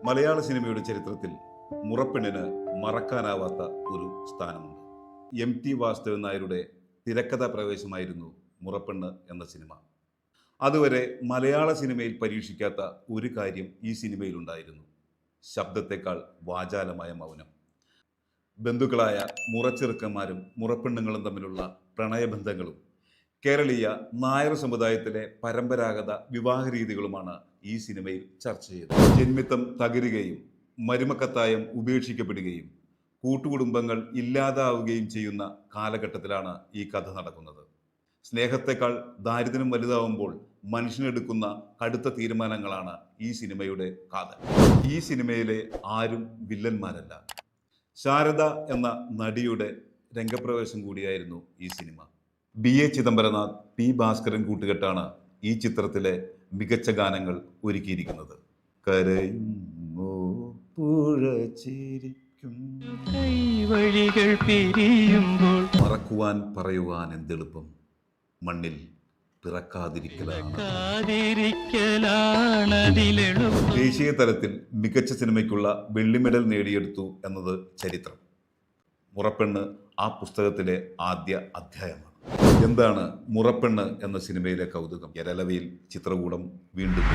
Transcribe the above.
മലയാള സിനിമയുടെ ചരിത്രത്തിൽ മുറപ്പെണ്ണിന് മറക്കാനാവാത്ത ഒരു സ്ഥാനമുണ്ട്. MT വാസുദേവൻ നായരുടെ തിരക്കഥാ പ്രവേശമായിരുന്നു മുറപ്പെണ്ണ് എന്ന സിനിമ. അതുവരെ മലയാള സിനിമയിൽ പരീക്ഷിക്കാത്ത ഒരു കാര്യം ഈ സിനിമയിലുണ്ടായിരുന്നു. ശബ്ദത്തെക്കാൾ വാചാലമായ മൗനം. ബന്ധുക്കളായ മുറച്ചെറുക്കന്മാരും മുറപ്പെണ്ണുങ്ങളും തമ്മിലുള്ള പ്രണയബന്ധങ്ങളും കേരളീയ നായർ സമുദായത്തിലെ പരമ്പരാഗത വിവാഹ രീതികളുമാണ് ഈ സിനിമയിൽ ചർച്ച ചെയ്തത്. ജന്മിത്തം തകരുകയും മരുമക്കത്തായം ഉപേക്ഷിക്കപ്പെടുകയും കൂട്ടുകുടുംബങ്ങൾ ഇല്ലാതാവുകയും ചെയ്യുന്ന കാലഘട്ടത്തിലാണ് ഈ കഥ നടക്കുന്നത്. സ്നേഹത്തെക്കാൾ ദാരിദ്ര്യം വലുതാവുമ്പോൾ മനുഷ്യനെടുക്കുന്ന കടുത്ത തീരുമാനങ്ങളാണ് ഈ സിനിമയുടെ കഥ. ഈ സിനിമയിലെ ആരും വില്ലന്മാരല്ല. ശാരദ എന്ന നടിയുടെ രംഗപ്രവേശം കൂടിയായിരുന്നു ഈ സിനിമ. BA ചിദംബരനാഥ്, P ഭാസ്കരൻ കൂട്ടുകെട്ടാണ് ഈ ചിത്രത്തിലെ മികച്ച ഗാനങ്ങൾ ഒരുക്കിയിരിക്കുന്നത്. കരയുന്നു പുഴ ചിരിക്കും, കൈവഴികൾ പിരിയുമ്പോൾ മറക്കുവാൻ പറയുവാൻ എന്തെളുപ്പം, മണ്ണിൽ പിറക്കാതിരിക്കലാണ്. ദേശീയ തലത്തിൽ മികച്ച സിനിമയ്ക്കുള്ള വെള്ളി മെഡൽ നേടിയെടുത്തു എന്നത് ചരിത്രം. മുറപ്പെണ്ണ് ആ പുസ്തകത്തിലെ ആദ്യ അധ്യായമാണ്. എന്താണ് മുറപ്പെണ്ണ് എന്ന സിനിമയിലെ കൗതുകം? എരലവയിൽ ചിത്രകൂടം വീണ്ടും.